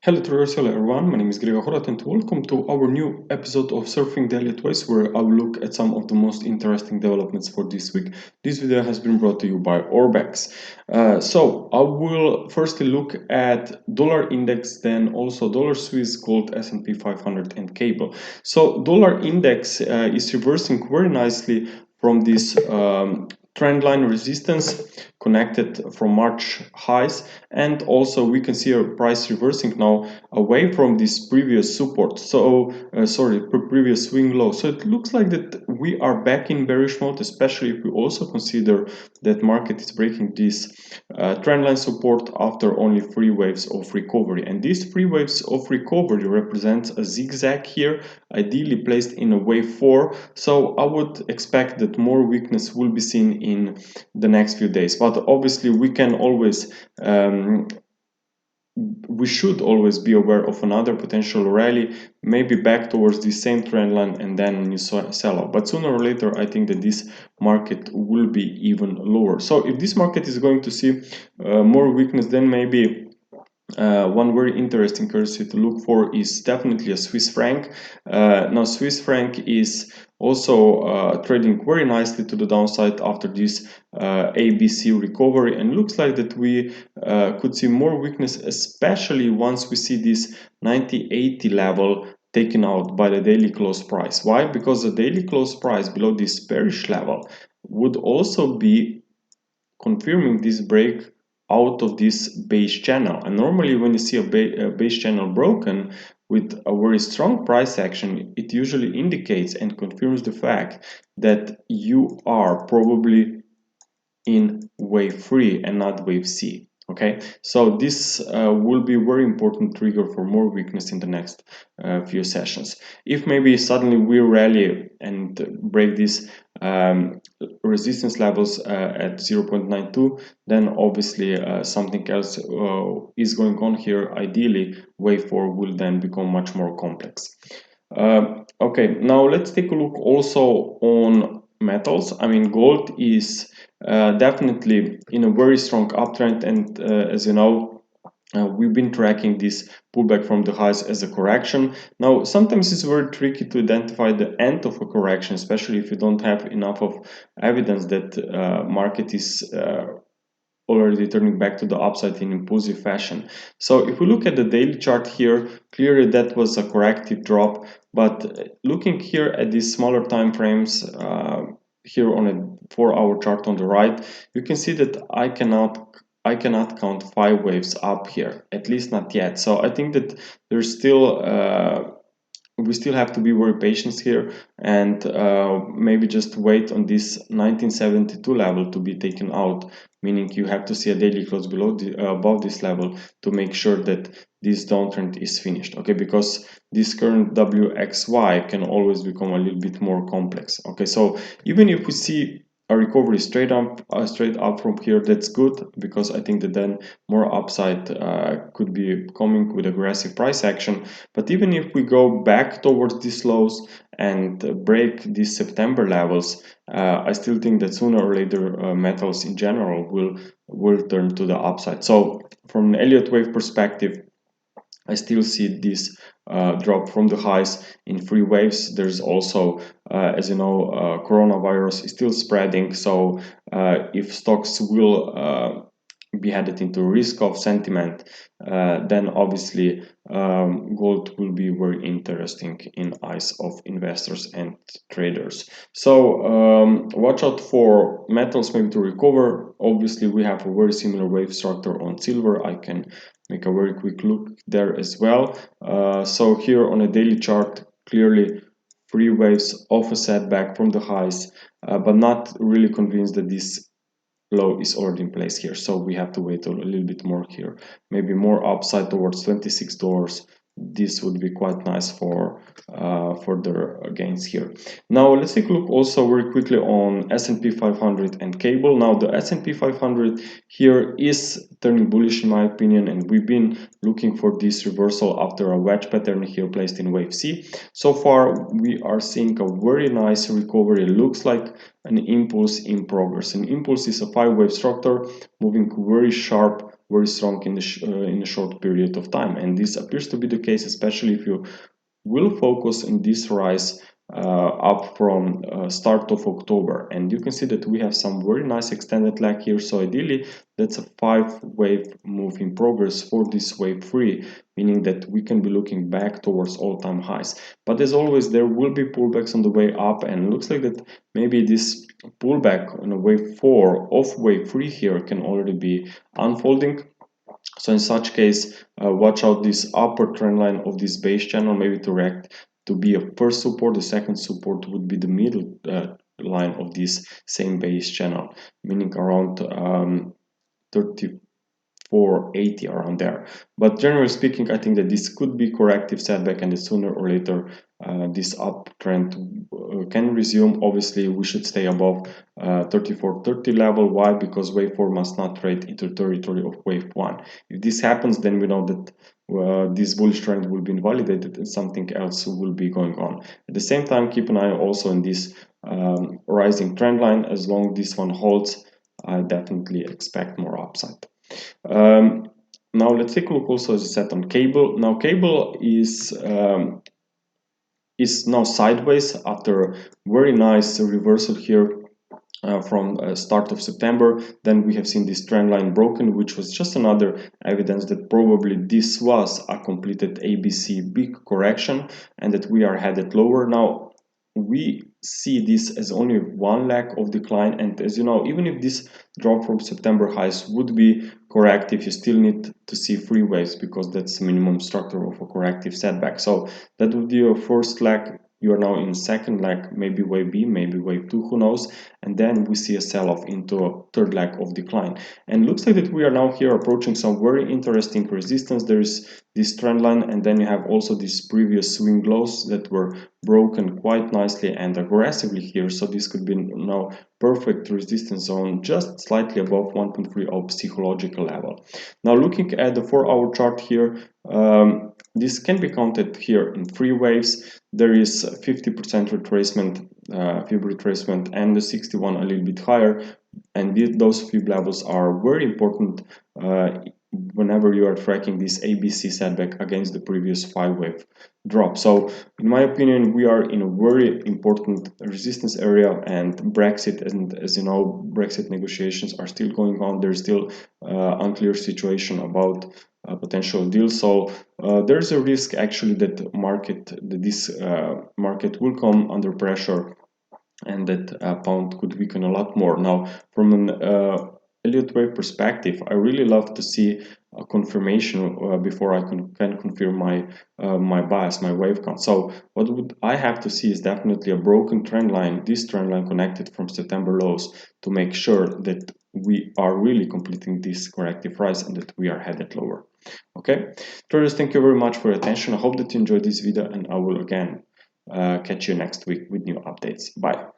Hello traders, hello everyone, my name is Gregor and welcome to our new episode of Surfing the Elliott Waves, where I will look at some of the most interesting developments for this week. This video has been brought to you by Orbex. So I will firstly look at dollar index, then also dollar Swiss, gold, S&P 500 and cable. So dollar index is reversing very nicely from this trendline resistance connected from March highs, and also we can see a price reversing now away from this previous support, previous swing low. So it looks like that we are back in bearish mode, especially if we also consider that market is breaking this trendline support after only 3 waves of recovery, and these 3 waves of recovery represents a zigzag here, ideally placed in a wave 4. So I would expect that more weakness will be seen in the next few days, but obviously we can always we should always be aware of another potential rally, maybe back towards the same trend line and then you sell off. But sooner or later, I think that this market will be even lower. So if this market is going to see more weakness, then maybe one very interesting currency to look for is definitely a Swiss franc. Now Swiss franc is also trading very nicely to the downside after this ABC recovery, and looks like that we could see more weakness, especially once we see this 90.80 level taken out by the daily close price. Why? Because the daily close price below this bearish level would also be confirming this break out of this base channel. And normally when you see a base channel broken with a very strong price action, it usually indicates and confirms the fact that you are probably in wave 3 and not wave C. Okay, so this will be a very important trigger for more weakness in the next few sessions. If maybe suddenly we rally and break these resistance levels at 0.92, then obviously something else is going on here. Ideally, wave 4 will then become much more complex. Okay, now let's take a look also on metals. I mean, gold is definitely in a very strong uptrend, and as you know, we've been tracking this pullback from the highs as a correction. Now sometimes it's very tricky to identify the end of a correction, especially if you don't have enough of evidence that market is already turning back to the upside in impulsive fashion. So if we look at the daily chart here, clearly that was a corrective drop, but looking here at these smaller time frames, here on a 4-hour chart on the right, you can see that I cannot count 5 waves up here, at least not yet. So I think that there's still we still have to be very patient here, and maybe just wait on this 1972 level to be taken out, meaning you have to see a daily close below above this level to make sure that this downtrend is finished. Okay, because this current WXY can always become a little bit more complex. Okay, so even if we see a recovery straight up from here, that's good, because I think that then more upside could be coming with aggressive price action. But even if we go back towards these lows and break these September levels, I still think that sooner or later metals in general will turn to the upside. So from an Elliott wave perspective, I still see this drop from the highs in 3 waves. There's also, as you know, coronavirus is still spreading. So if stocks will be headed into risk of sentiment, then obviously gold will be very interesting in eyes of investors and traders. So watch out for metals maybe to recover. Obviously we have a very similar wave structure on silver. I can make a very quick look there as well. So here on a daily chart, clearly 3 waves of a setback from the highs, but not really convinced that this low is already in place here. So we have to wait a little bit more here, maybe more upside towards $26. This would be quite nice for further gains here. Now let's take a look also very quickly on S&P 500 and cable. Now the S&P 500 here is turning bullish in my opinion, and we've been looking for this reversal after a wedge pattern here placed in wave C. So far we are seeing a very nice recovery. It looks like an impulse in progress. An impulse is a 5-wave structure moving very sharp, very strong in a short period of time, and this appears to be the case, especially if you will focus in this rise up from start of October, and you can see that we have some very nice extended lag here. So ideally that's a 5-wave move in progress for this wave 3, meaning that we can be looking back towards all-time highs. But as always, there will be pullbacks on the way up, and looks like that maybe this pullback on a wave 4 of wave 3 here can already be unfolding. So in such case, watch out this upper trend line of this base channel, maybe to react to be a first support. The second support would be the middle line of this same base channel, meaning around 3480, around there. But generally speaking, I think that this could be corrective setback, and that sooner or later this uptrend can resume. Obviously we should stay above 3430 level. Why? Because wave 4 must not trade into territory of wave 1. If this happens, then we know that this bullish trend will be invalidated and something else will be going on. At the same time, keep an eye also in this rising trend line. As long as this one holds, I definitely expect more upside. Now let's take a look also, as I said, on cable. Now cable is now sideways after very nice reversal here from start of September. Then we have seen this trend line broken, which was just another evidence that probably this was a completed ABC big correction and that we are headed lower. Now we see this as only one leg of decline, and as you know, even if this drop from September highs would be corrective, you still need to see 3 waves, because that's the minimum structure of a corrective setback. So that would be your first leg. You are now in second leg, maybe wave B, maybe wave 2, who knows, and then we see a sell-off into a third leg of decline. And looks like that we are now here approaching some very interesting resistance. There is this trend line, and then you have also these previous swing lows that were broken quite nicely and aggressively here. So this could be now perfect resistance zone, just slightly above 1.30 psychological level. Now looking at the 4-hour chart here, this can be counted here in 3 waves. There is 50% retracement, fib retracement, and the 61 a little bit higher, and those fib levels are very important whenever you are tracking this ABC setback against the previous 5-wave drop. So in my opinion, we are in a very important resistance area, and Brexit, and as you know, Brexit negotiations are still going on. There's still unclear situation about potential deal. So there's a risk actually that this market will come under pressure, and that pound could weaken a lot more. Now from an Elliott wave perspective, I really love to see a confirmation before I can confirm my bias, my wave count. So what would I have to see is definitely a broken trend line, this trend line connected from September lows, to make sure that we are really completing this corrective rise and that we are headed lower. Okay, traders, thank you very much for your attention. I hope that you enjoyed this video, and I will again catch you next week with new updates. Bye.